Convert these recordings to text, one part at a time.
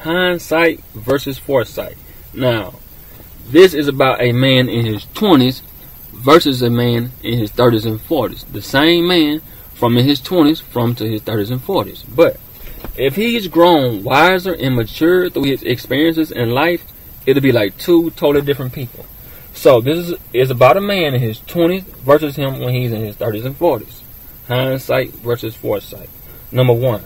hindsight versus foresight. Now, this is about a man in his 20s versus a man in his 30s and 40s. The same man from in his 20s from to his 30s and 40s. But if he's grown wiser and matured through his experiences in life, it'll be like two totally different people. So this is about a man in his 20s versus him when he's in his 30s and 40s. Hindsight versus foresight. Number one,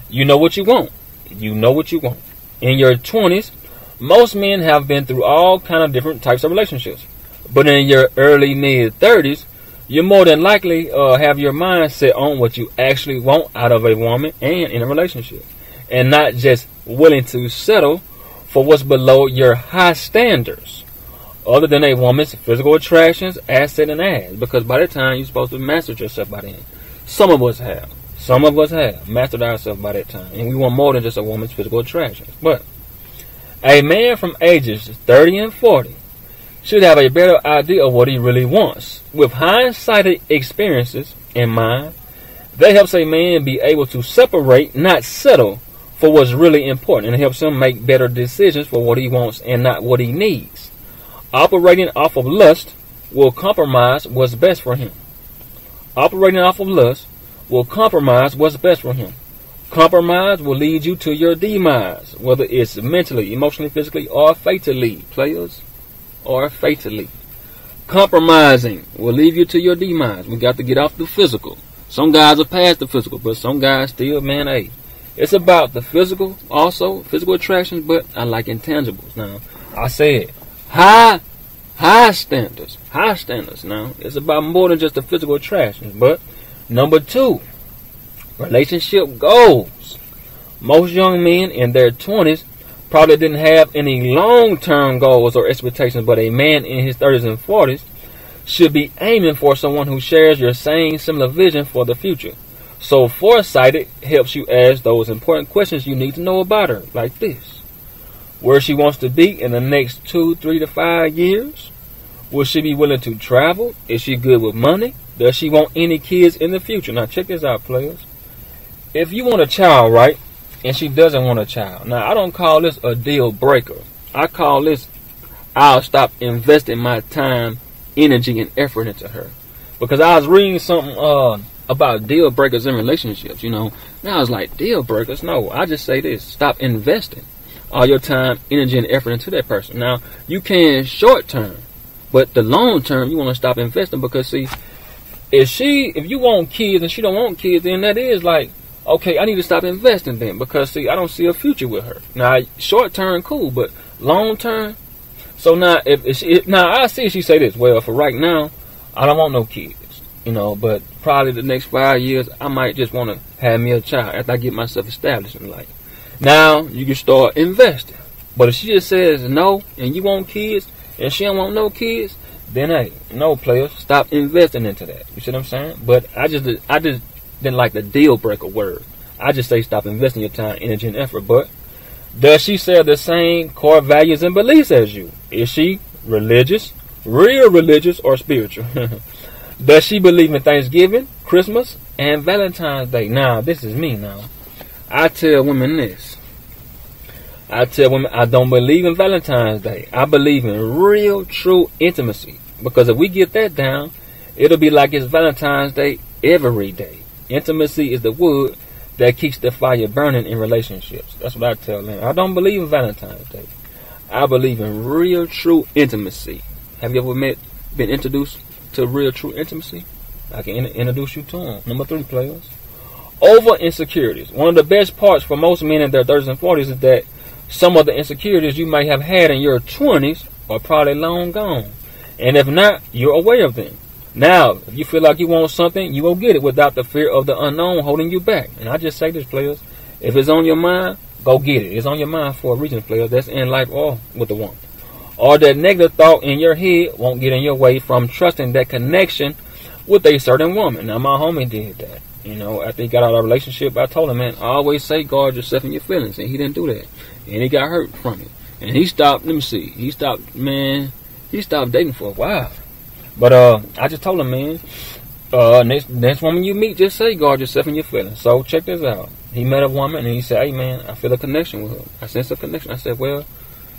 you know what you want. You know what you want. In your 20s, most men have been through all kind of different types of relationships. But in your early mid-30s, you more than likely have your mind set on what you actually want out of a woman and in a relationship. And not just willing to settle for what's below your high standards, other than a woman's physical attractions, asset, and ass. Because by the time you're supposed to master yourself by then. Some of us have. Some of us have mastered ourselves by that time. And we want more than just a woman's physical attractions. But a man from ages 30 and 40 should have a better idea of what he really wants. With hindsight experiences in mind, that helps a man be able to separate, not settle, for what's really important. And it helps him make better decisions for what he wants and not what he needs. Operating off of lust will compromise what's best for him. Operating off of lust will compromise what's best for him. Compromise will lead you to your demise, whether it's mentally, emotionally, physically, or fatally, players, or fatally. Compromising will lead you to your demise. We got to get off the physical. Some guys are past the physical, but some guys still, man, hey, it's about the physical, also physical attractions, but I like intangibles. Now, I said high standards. Now, it's about more than just the physical attractions. But number two, relationship goals. Most young men in their 20s probably didn't have any long-term goals or expectations, but a man in his 30s and 40s should be aiming for someone who shares your same similar vision for the future. So foresighted helps you ask those important questions you need to know about her, like this. Where she wants to be in the next 2, 3 to 5 years? Will she be willing to travel? Is she good with money? Does she want any kids in the future? Now check this out, players. If you want a child, right, and she doesn't want a child, now I don't call this a deal breaker. I call this, I'll stop investing my time, energy, and effort into her. Because I was reading something about deal breakers in relationships, you know. Now I was like, deal breakers? No, I just say this, stop investing all your time, energy, and effort into that person. Now, you can short term, but the long term, you want to stop investing because, see, if you want kids and she don't want kids, then that is like, okay, I need to stop investing then because, see, I don't see a future with her. Now, short term, cool, but long term. So now, now I see she say this. Well, for right now, I don't want no kids, you know. But probably the next 5 years, I might just want to have me a child after I get myself established in life. Now you can start investing. But if she just says no and you want kids and she don't want no kids, then hey, no, players, stop investing into that. You see what I'm saying? But I just didn't like the deal breaker word. I just say stop investing your time, energy, and effort. But does she share the same core values and beliefs as you? Is she religious, real religious, or spiritual? Does she believe in Thanksgiving, Christmas, and Valentine's Day? Now, this is me now. I tell women this. I tell women I don't believe in Valentine's Day. I believe in real, true intimacy. Because if we get that down, it'll be like it's Valentine's Day every day. Intimacy is the wood that keeps the fire burning in relationships. That's what I tell them. I don't believe in Valentine's Day. I believe in real, true intimacy. Have you ever been introduced to real, true intimacy? I can introduce you to them. Number 3, players. Over insecurities. One of the best parts for most men in their 30s and 40s is that some of the insecurities you may have had in your 20s are probably long gone. And if not, you're aware of them. Now, if you feel like you want something, you will get it without the fear of the unknown holding you back. And I just say this, players. If it's on your mind, go get it. It's on your mind for a reason, players. That's in life or with the woman. Or that negative thought in your head won't get in your way from trusting that connection with a certain woman. Now, my homie did that. You know, after he got out of a relationship, I told him, man, I always say guard yourself and your feelings. And he didn't do that. And he got hurt from it. And he stopped, let me see. He stopped dating for a while. But I just told him, man, next woman you meet, just say guard yourself and your feelings. So check this out. he met a woman and he said, hey man, I feel a connection with her. I sense a connection. I said, well,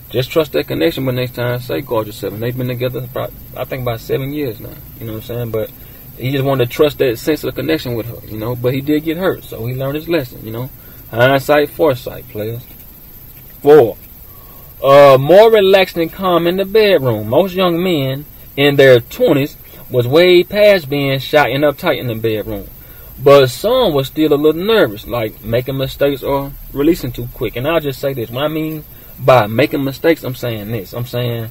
just trust that connection, but next time safeguard yourself. And they've been together about, I think, about 7 years now. You know what I'm saying? But he just wanted to trust that sense of connection with her, you know. But he did get hurt, so he learned his lesson, you know. Hindsight, foresight, players. 4. More relaxed and calm in the bedroom. Most young men in their 20s was way past being shy and uptight in the bedroom. But some was still a little nervous, like making mistakes or releasing too quick. And I'll just say this. What I mean by making mistakes, I'm saying this. I'm saying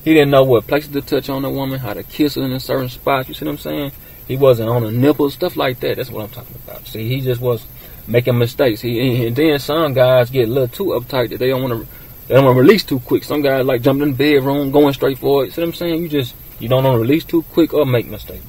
he didn't know what places to touch on a woman, how to kiss her in a certain spot. You see what I'm saying? He wasn't on the nipples, stuff like that. That's what I'm talking about. See, he just was making mistakes. And then some guys get a little too uptight that they don't want to release too quick. Some guys like jumping in the bedroom, going straight for it. You see what I'm saying? You don't want to release too quick or make mistakes.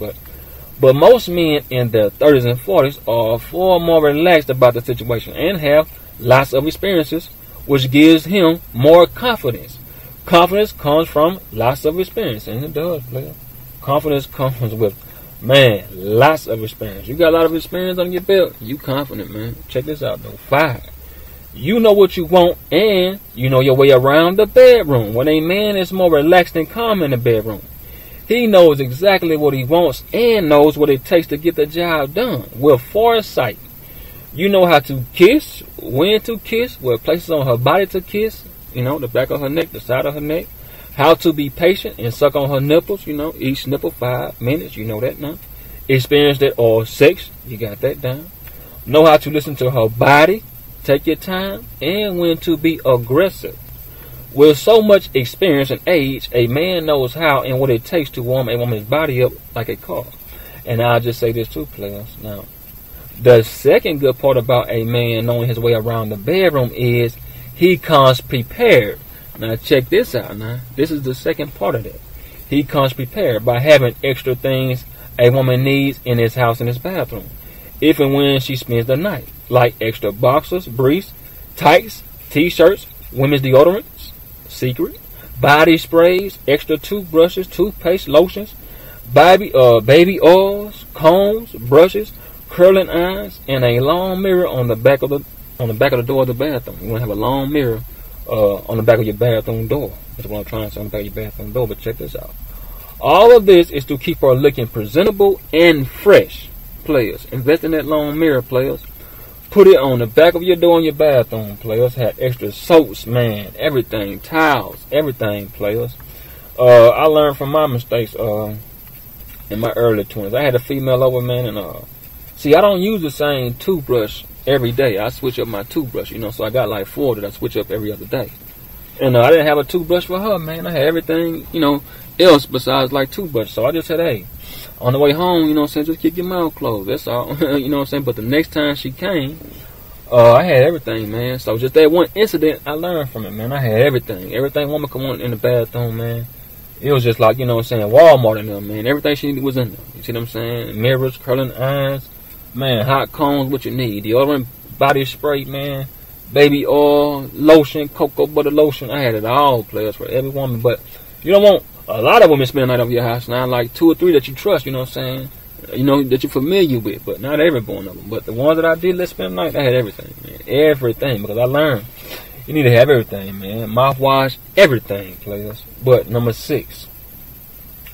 But most men in their 30s and 40s are far more relaxed about the situation and have lots of experiences, which gives him more confidence. Confidence comes from lots of experience, and it does, player. Confidence comes with, man, lots of experience. You got a lot of experience on your belt, you confident, man. Check this out, though. 5. You know what you want, and you know your way around the bedroom. When a man is more relaxed and calm in the bedroom, he knows exactly what he wants and knows what it takes to get the job done. With foresight, you know how to kiss, when to kiss, what places on her body to kiss, you know, the back of her neck, the side of her neck. How to be patient and suck on her nipples, you know, each nipple 5 minutes, you know that now. Experience that oral sex, you got that down. Know how to listen to her body, take your time, and when to be aggressive. With so much experience and age, a man knows how and what it takes to warm a woman's body up like a car. And I'll just say this too, players. Now, the second good part about a man knowing his way around the bedroom is he comes prepared. Now, check this out now. This is the second part of that. He comes prepared by having extra things a woman needs in his house and his bathroom, if and when she spends the night, like extra boxers, briefs, tights, t-shirts, women's deodorants, secret, body sprays, extra toothbrushes, toothpaste, lotions, baby oils, combs, brushes, curling irons, and a long mirror on the back of the door of the bathroom. You want to have a long mirror on the back of your bathroom door. That's what I'm trying to say, on the back of your bathroom door. But check this out. All of this is to keep her looking presentable and fresh. Players, invest in that long mirror, players. Put it on the back of your door in your bathroom, players. Have extra soaps, man, everything, towels, everything, players. I learned from my mistakes in my early 20s. I had a female over, man, and see, I don't use the same toothbrush every day. I switch up my toothbrush, you know, so I got like 4 that I switch up every other day. And I didn't have a toothbrush for her, man. I had everything, you know, else besides like toothbrush. So I just said, hey, on the way home, you know what I'm saying, just keep your mouth closed. That's all. You know what I'm saying? But the next time she came, I had everything, man. So just that one incident, I learned from it, man. I had everything. Everything woman could want in the bathroom, man. It was just like, you know what I'm saying, Walmart in there, man. Everything she needed was in there. You see what I'm saying? Mirrors, curling irons, man, hot combs, what you need. Deodorant, body spray, man. Baby oil, lotion, cocoa butter lotion. I had it all, players, for every woman. But you don't want a lot of women spend the night over your house now. Like 2 or 3 that you trust, you know what I'm saying? You know, that you're familiar with. But not every one of them. But the ones that I did let spend the night, I had everything, man. Everything. Because I learned you need to have everything, man. Mouthwash, everything, players. But number 6.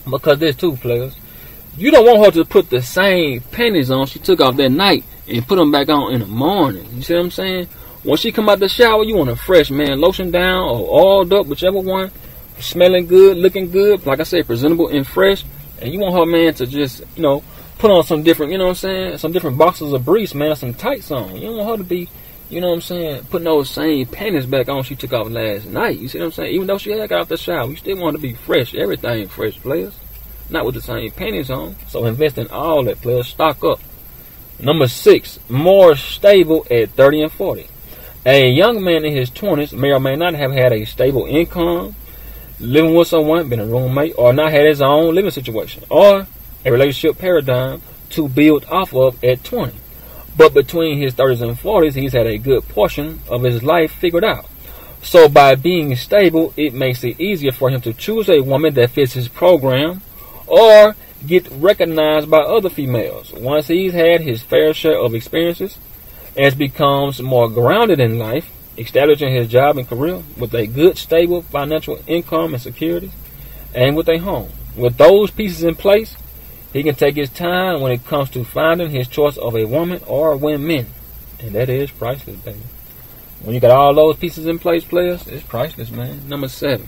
Because there's 2, players. You don't want her to put the same panties on she took off that night and put them back on in the morning. You see what I'm saying? When she come out the shower, you want a fresh, man, lotion down or oiled up, whichever one, smelling good, looking good, like I said, presentable and fresh. And you want her, man, to just, you know, put on some different, you know what I'm saying, some different boxes of briefs, man, some tights on. You don't want her to be, you know what I'm saying, putting those same panties back on she took off last night. You see what I'm saying? Even though she had got out the shower, you still want to be fresh, everything fresh, players. Not with the same panties on. So invest in all that, players. Stock up. Number 6, more stable at 30 and 40. A young man in his 20s may or may not have had a stable income, living with someone, been a roommate, or not had his own living situation, or a relationship paradigm to build off of at 20. But between his 30s and 40s, he's had a good portion of his life figured out. So by being stable, it makes it easier for him to choose a woman that fits his program, or get recognized by other females. Once he's had his fair share of experiences, as becomes more grounded in life, establishing his job and career with a good, stable financial income and security, and with a home. With those pieces in place, he can take his time when it comes to finding his choice of a woman or women. And that is priceless, baby. When you got all those pieces in place, players, it's priceless, man. Number 7.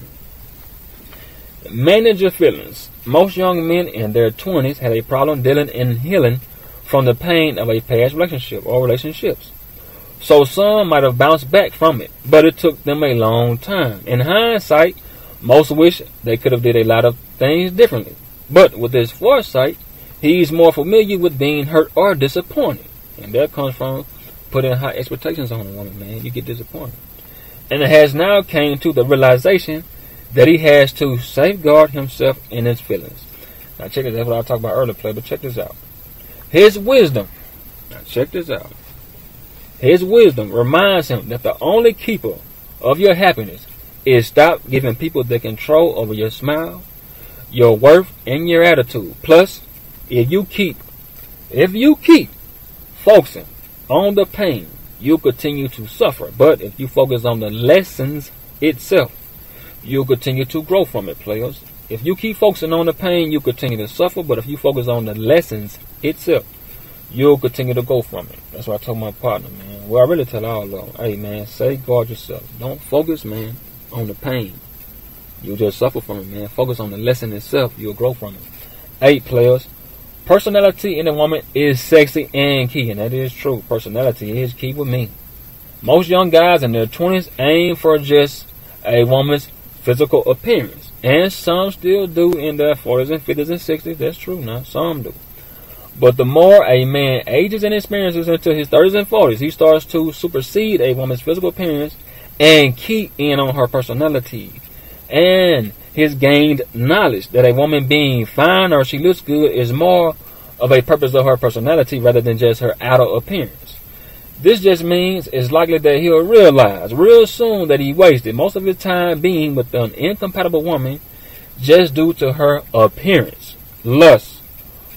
Manage your feelings. Most young men in their 20s had a problem dealing and healing from the pain of a past relationship or relationships. So some might have bounced back from it, but it took them a long time. In hindsight, most wish they could have did a lot of things differently. But with his foresight, he's more familiar with being hurt or disappointed. And that comes from putting high expectations on a woman, man. You get disappointed. And it has now came to the realization that he has to safeguard himself in his feelings. Now check this out. That's what I talked about earlier, play, but check this out. His wisdom. Now check this out. His wisdom reminds him that the only keeper of your happiness is stop giving people the control over your smile, your worth, and your attitude. Plus, if you keep focusing on the pain, you'll continue to suffer. But if you focus on the lessons itself, you'll continue to grow from it, players. If you keep focusing on the pain, you'll continue to suffer. But if you focus on the lessons itself, you'll continue to go from it. That's what I told my partner, man. Well, I really tell all of them, hey, man, safeguard yourself. Don't focus, man, on the pain. You'll just suffer from it, man. Focus on the lesson itself. You'll grow from it. 8, players. Personality in a woman is sexy and key. And that is true. Personality is key with me. Most young guys in their 20s aim for just a woman's physical appearance. And some still do in their 40s and 50s and 60s. That's true now. Some do. But the more a man ages and experiences into his 30s and 40s, he starts to supersede a woman's physical appearance and key in on her personality. And his gained knowledge that a woman being fine or she looks good is more of a purpose of her personality rather than just her outer appearance. This just means it's likely that he'll realize real soon that he wasted most of his time being with an incompatible woman just due to her appearance. Lust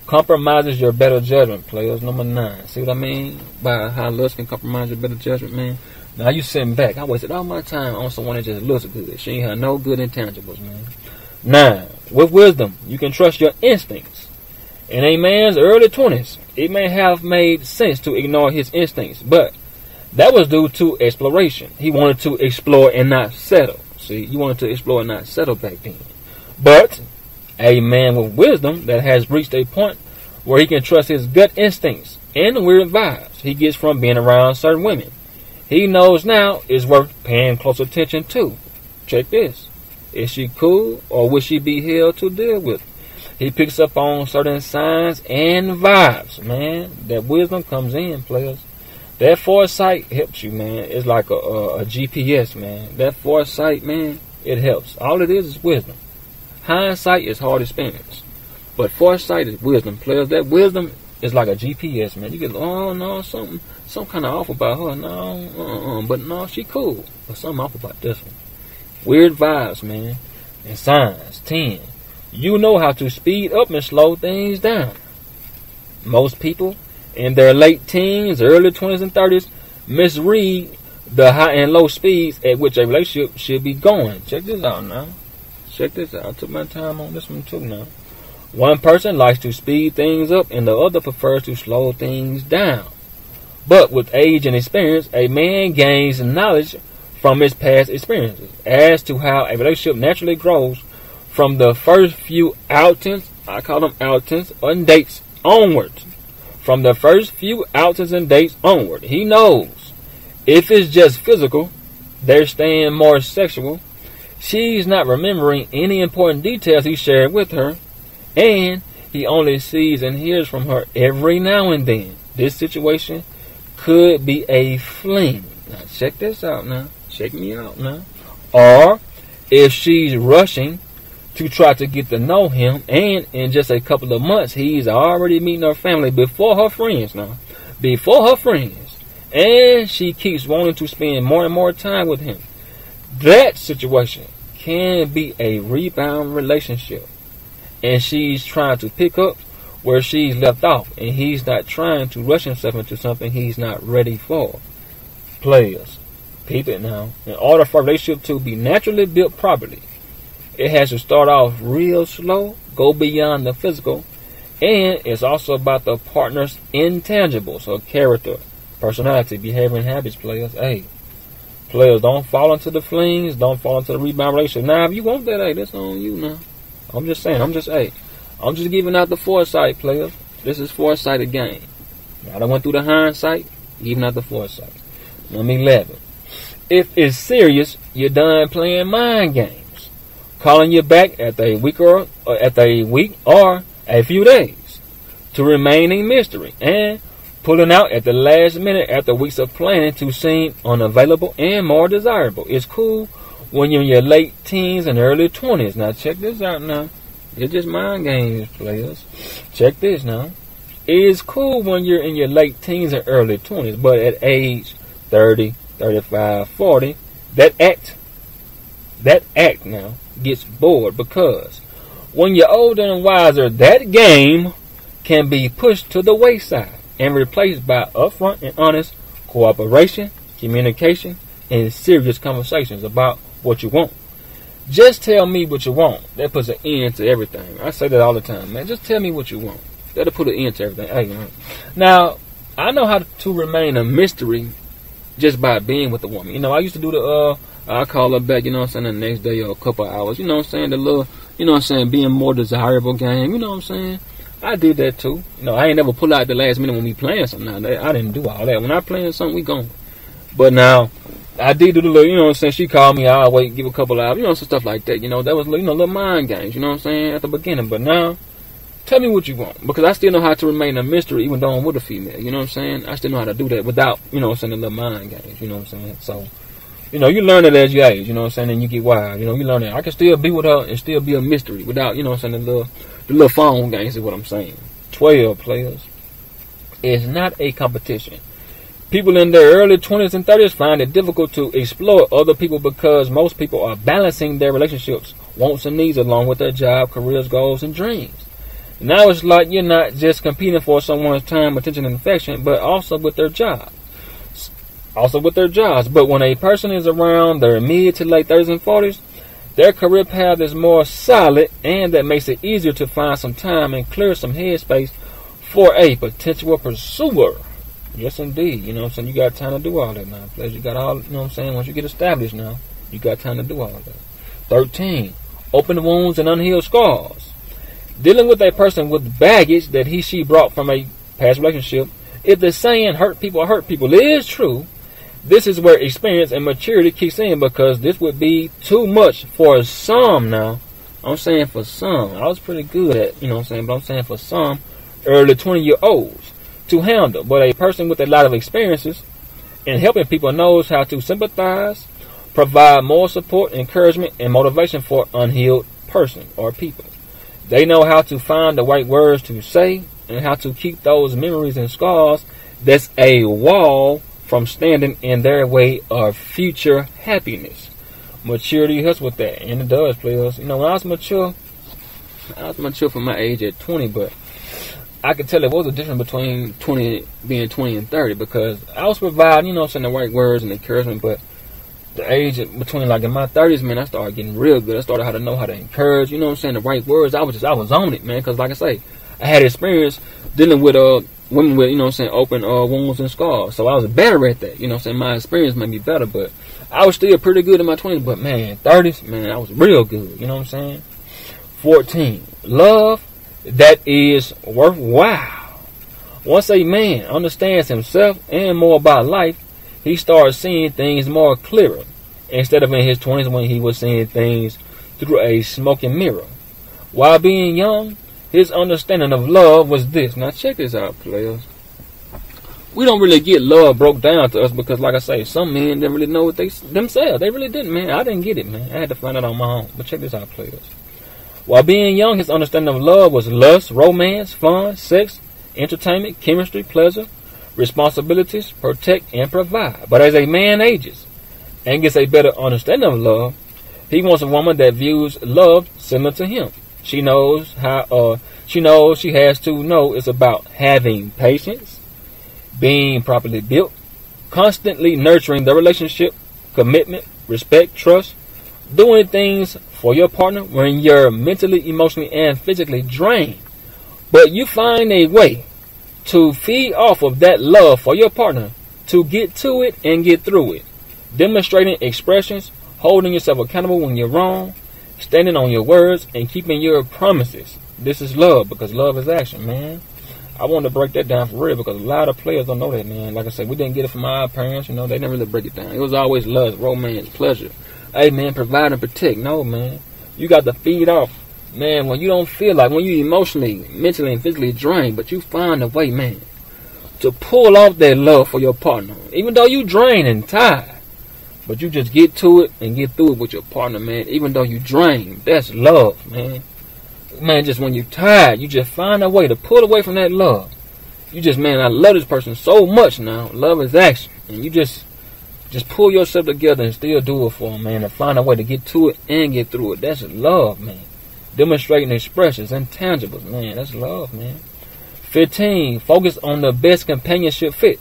compromises your better judgment, players. Number 9. See what I mean by how lust can compromise your better judgment, man? Now you sitting back. I wasted all my time on someone that just looks good. She ain't had no good intangibles, man. 9. With wisdom, you can trust your instincts. In a man's early 20s, it may have made sense to ignore his instincts, but that was due to exploration. He wanted to explore and not settle. See, you wanted to explore and not settle back then. But a man with wisdom that has reached a point where he can trust his gut instincts and the weird vibes he gets from being around certain women, he knows now is worth paying close attention to. Check this. Is she cool or will she be held to deal with? He picks up on certain signs and vibes, man. That wisdom comes in, players. That foresight helps you, man. It's like a GPS, man. That foresight, man, it helps. All it is wisdom. Hindsight is hard experience. But foresight is wisdom, players. That wisdom is like a GPS, man. You get, oh, no, something kind of off about her. No, but no, she cool. But something off about this one. Weird vibes, man. And signs. 10. You know how to speed up and slow things down. Most people in their late teens, early 20s, and 30s misread the high and low speeds at which a relationship should be going. Check this out now. Check this out. I took my time on this one too now. One person likes to speed things up and the other prefers to slow things down. But with age and experience, a man gains knowledge from his past experiences as to how a relationship naturally grows from the first few outings, I call them outings, and dates onwards. From the first few outings and dates onward, he knows if it's just physical, they're staying more sexual. She's not remembering any important details he shared with her, and he only sees and hears from her every now and then. This situation could be a fling. Now check this out now. Check me out now. Or if she's rushing to try to get to know him, and in just a couple of months he's already meeting her family before her friends now. Before her friends. And she keeps wanting to spend more and more time with him. That situation can be a rebound relationship. And she's trying to pick up where she's left off, and he's not trying to rush himself into something he's not ready for. Players, peep it now. In order for a relationship to be naturally built properly, it has to start off real slow, go beyond the physical, and it's also about the partner's intangibles, so character, personality, behavior, and habits. Players, hey, players, don't fall into the flings, don't fall into the rebound relationship. Now, if you want that, hey, that's on you now. I'm just saying, I'm just giving out the foresight, players. This is foresight again. I done went through the hindsight, giving out the foresight. Number 11. If it's serious, you're done playing mind games, calling you back after a week or a few days to remain a mystery, and pulling out at the last minute after weeks of planning to seem unavailable and more desirable. It's cool when you're in your late teens and early 20s. Now check this out now. It's just mind games, players. Check this now. It's cool when you're in your late teens and early 20s, but at age 30, 35, 40, that act now gets bored, because when you're older and wiser, that game can be pushed to the wayside and replaced by upfront and honest cooperation, communication, and serious conversations about what you want. Just tell me what you want. That puts an end to everything. I say that all the time, man. Just tell me what you want. That'll put an end to everything. Hey, man. Now, I know how to remain a mystery just by being with a woman. You know, I used to do the, I call her back, you know what I'm saying, the next day or a couple of hours. You know what I'm saying? The little, you know what I'm saying, being more desirable game. You know what I'm saying? I did that too. You know, I ain't never pull out the last minute when we playing something. Now, I didn't do all that. When I playing something, we going. But now, I did do the little, you know what I'm saying, she called me, I'll wait, give a couple hours, you know, some stuff like that. You know, that was, you know, little mind games, you know what I'm saying, at the beginning. But now, tell me what you want. Because I still know how to remain a mystery even though I'm with a female, you know what I'm saying. I still know how to do that without, you know what I'm saying, the little mind games, you know what I'm saying. So, you know, you learn it as you age, you know what I'm saying, and you get wild. You know, you learn that I can still be with her and still be a mystery without, you know what I'm saying, the little phone games is what I'm saying. 12, players. It's not a competition. People in their early 20s and 30s find it difficult to explore other people because most people are balancing their relationships, wants and needs along with their job, careers, goals, and dreams. Now it's like you're not just competing for someone's time, attention, and affection, but also with their jobs. But when a person is around their mid to late 30s and 40s, their career path is more solid, and that makes it easier to find some time and clear some headspace for a potential pursuer. Yes, indeed. You know what I'm saying? You got time to do all that now. You got all, you know what I'm saying? Once you get established now, you got time to do all that. 13. Open wounds and unhealed scars. Dealing with a person with baggage that she brought from a past relationship. If the saying hurt people is true, this is where experience and maturity kicks in, because this would be too much for some now. I'm saying for some. I was pretty good at, you know what I'm saying, but I'm saying for some early 20-year-olds to handle. But a person with a lot of experiences in helping people knows how to sympathize, provide more support, encouragement, and motivation for unhealed person or people. They know how to find the right words to say and how to keep those memories and scars that's a wall from standing in their way of future happiness. Maturity helps with that, and it does, players. You know, when I was mature for my age at 20, but I could tell there was a difference between being 20 and 30, because I was providing, you know, saying the right words and encouragement, but the age between, like, in my 30s, man, I started getting real good. I started how to know how to encourage, you know what I'm saying, the right words. I was on it, man, because, like I say, I had experience dealing with women with, you know what I'm saying, open wounds and scars. So I was better at that, you know what I'm saying. My experience made me better, but I was still pretty good in my 20s. But, man, 30s, man, I was real good, you know what I'm saying. 14. Love that is worthwhile. Once a man understands himself and more about life, he starts seeing things more clearer, instead of in his 20s when he was seeing things through a smoking mirror. While being young, his understanding of love was this. Now check this out, players. We don't really get love broke down to us because, like I say, some men didn't really know what themselves. They really didn't, man. I didn't get it, man. I had to find it on my own. But check this out, players. While being young, his understanding of love was lust, romance, fun, sex, entertainment, chemistry, pleasure, responsibilities, protect, and provide. But as a man ages and gets a better understanding of love, he wants a woman that views love similar to him. She knows how. She knows she has to know it's about having patience, being properly built, constantly nurturing the relationship, commitment, respect, trust, doing things for your partner when you're mentally, emotionally, and physically drained. But you find a way to feed off of that love for your partner, to get to it and get through it. Demonstrating expressions, holding yourself accountable when you're wrong, standing on your words, and keeping your promises. This is love, because love is action, man. I want to break that down for real, because a lot of players don't know that, man. Like I said, we didn't get it from our parents, they didn't really break it down. It was always love, romance, pleasure. Hey, man, provide and protect. No, man. You got to feed off. Man, when you don't feel like, when you emotionally, mentally, and physically drained, but you find a way, man, to pull off that love for your partner. Even though you drained and tired, but you just get to it and get through it with your partner, man. Even though you drained, that's love, man. Man, just when you're tired, you just find a way to pull away from that love. You just, man, I love this person so much now. Love is action. And you just pull yourself together and still do it for them, man. And find a way to get to it and get through it. That's love, man. Demonstrating expressions, intangibles, man. That's love, man. 15, focus on the best companionship fit.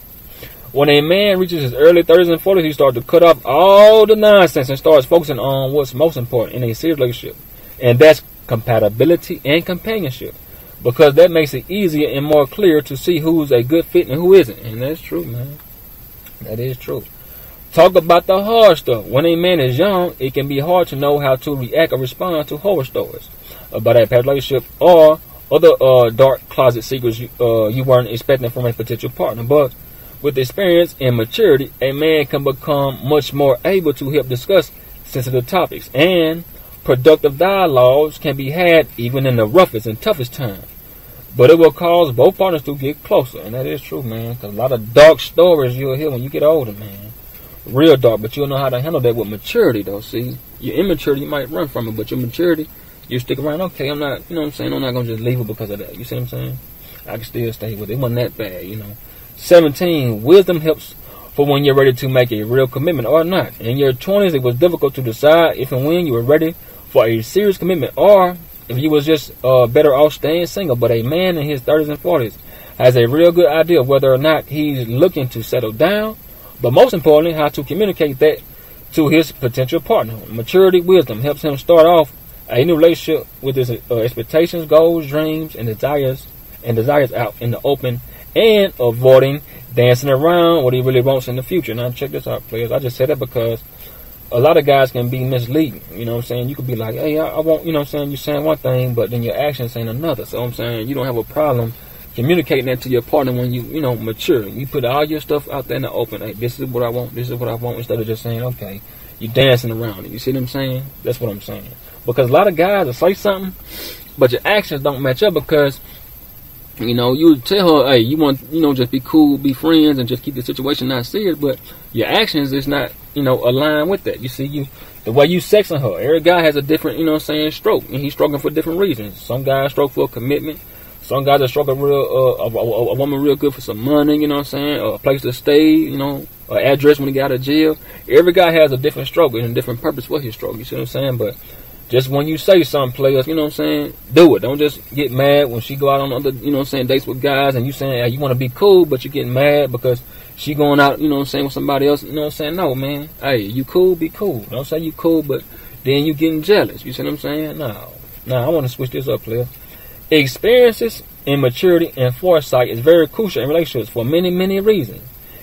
When a man reaches his early 30s and 40s, he starts to cut off all the nonsense and starts focusing on what's most important in a serious relationship. And that's compatibility and companionship, because that makes it easier and more clear to see who's a good fit and who isn't. And that's true, man. That is true. Talk about the hard stuff. When a man is young, it can be hard to know how to react or respond to horror stories about a past relationship or other dark closet secrets you weren't expecting from a potential partner. But with experience and maturity, a man can become much more able to help discuss sensitive topics, and productive dialogues can be had even in the roughest and toughest times. But it will cause both partners to get closer. And that is true, man. Because a lot of dark stories you'll hear when you get older, man. Real dark. But you'll know how to handle that with maturity, though. See, your immaturity, you might run from it. But your maturity, you stick around. Okay, I'm not, you know what I'm saying? I'm not going to just leave it because of that. You see what I'm saying? I can still stay with it. It wasn't that bad, 17, wisdom helps for when you're ready to make a real commitment or not. In your 20s, it was difficult to decide if and when you were ready for a serious commitment, or if you was just better off staying single. But a man in his 30s and 40s has a real good idea of whether or not he's looking to settle down, but most importantly, how to communicate that to his potential partner. Maturity, wisdom helps him start off a new relationship with his expectations, goals, dreams, and desires out in the open, and avoiding dancing around what he really wants in the future. Now, check this out, players. I just said that because a lot of guys can be misleading. You know what I'm saying? You could be like, hey, I want, you know what I'm saying? You're saying one thing, but then your actions saying another. So I'm saying you don't have a problem communicating that to your partner when you mature. You put all your stuff out there in the open. Hey, this is what I want. This is what I want. Instead of just saying, okay, you're dancing around it. You see what I'm saying? That's what I'm saying. Because a lot of guys will say something, but your actions don't match up, because you tell her, hey, you want, just be cool, be friends, and just keep the situation not serious, but your actions is not, align with that. You see, the way you sexing her, every guy has a different, stroke, and he's struggling for different reasons. Some guys stroke for commitment. Some guys are struggling a woman real good for some money, a place to stay, an address when he got out of jail. Every guy has a different stroke and a different purpose for his stroke, you see what I'm saying? But just when you say something, players, do it. Don't just get mad when she go out on other, dates with guys, and you saying, hey, you want to be cool, but you're getting mad because she going out, with somebody else, No, man. Hey, you cool, be cool. Don't say you cool, but then you getting jealous. You see what I'm saying? No, I want to switch this up, players. Experiences in maturity and foresight is very crucial in relationships for many, many reasons.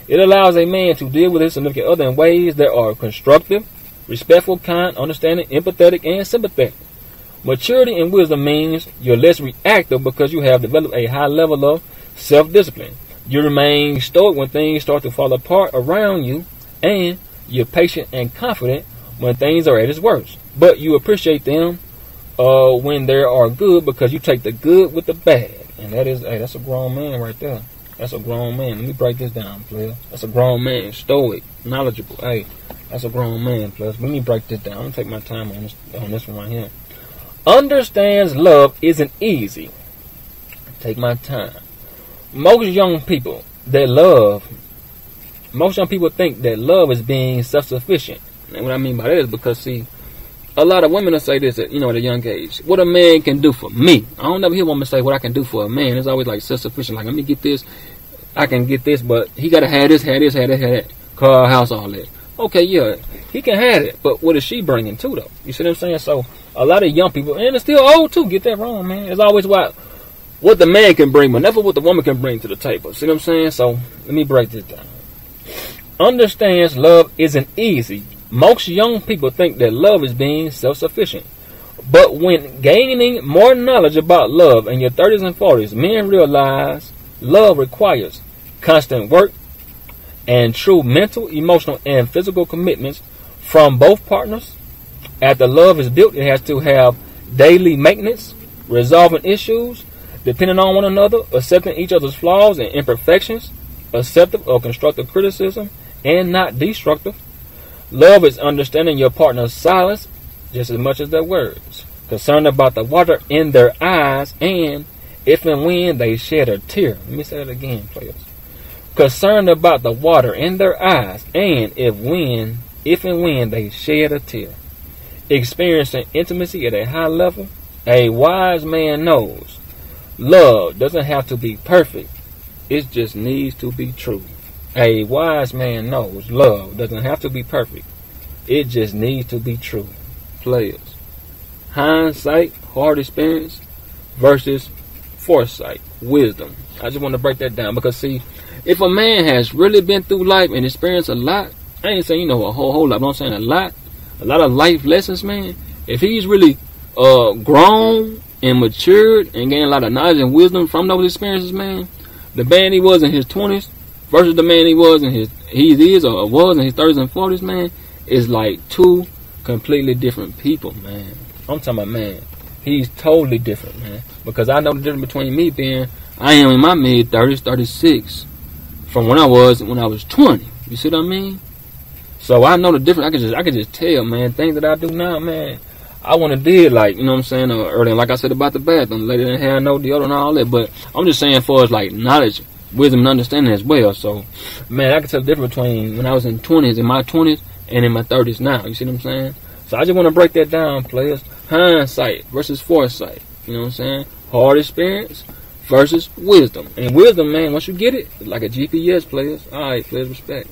It allows a man to deal with his significant other in ways that are constructive, respectful, kind, understanding, empathetic, and sympathetic. Maturity and wisdom means you're less reactive because you have developed a high level of self-discipline. You remain stoic when things start to fall apart around you, and you're patient and confident when things are at its worst. But you appreciate them when they are good, because you take the good with the bad. And that is, hey, that's a grown man right there. That's a grown man. Let me break this down, player. That's a grown man, stoic, knowledgeable. Hey, that's a grown man, plus. Let me break this down. I'm going to take my time on this one right here. Understands love isn't easy. Take my time. Most young people think that love is being self-sufficient. And what I mean by that is because, see, a lot of women will say this at, at a young age. What a man can do for me. I don't ever hear women say what I can do for a man. It's always like self-sufficient. Like, let me get this. I can get this, but he got to have this, have this, have that, have that. Car, house, all that. Okay, yeah, he can have it, but what is she bringing to, though? You see what I'm saying? So, a lot of young people, and it's still old, too. Get that wrong, man. It's always what the man can bring, but never what the woman can bring to the table. See what I'm saying? So, let me break this down. Understands love isn't easy. Most young people think that love is being self-sufficient. But when gaining more knowledge about love in your 30s and 40s, men realize love requires constant work and true mental, emotional, and physical commitments from both partners. After love is built, it has to have daily maintenance, resolving issues, depending on one another, accepting each other's flaws and imperfections, accepting of constructive criticism, and not destructive. Love is understanding your partner's silence just as much as their words, concerned about the water in their eyes, and if and when they shed a tear. Let me say that again, players. Concerned about the water in their eyes, and if and when they shed a tear. Experiencing intimacy at a high level, a wise man knows love doesn't have to be perfect. It just needs to be true. A wise man knows love doesn't have to be perfect. It just needs to be true. Players. Hindsight, hard experience, versus foresight, wisdom. I just want to break that down because, see, if a man has really been through life and experienced a lot, I ain't saying, a whole lot, but I'm saying a lot of life lessons, man. If he's really grown and matured and gained a lot of knowledge and wisdom from those experiences, man, the man he was in his 20s versus the man he was in his 30s and 40s, man, is like two completely different people, man. I'm talking about, man, he's totally different, man. Because I know the difference between me I am in my mid 30s, 36, from when I was 20. You see what I mean? So I know the difference. I can just tell, man, things that I do now, man, I want to did, like, you know what I'm saying, earlier, like I said about the bathroom, the lady didn't have no deodorant and all that, but I'm just saying for as like knowledge, wisdom, and understanding as well. So, man, I can tell the difference between when I was in my 20s and in my 30s now. You see what I'm saying? So I just want to break that down, players. Hindsight versus foresight. You know what I'm saying? Hard experience versus wisdom. And wisdom, man, once you get it, it's like a GPS, players. All right, players, respect.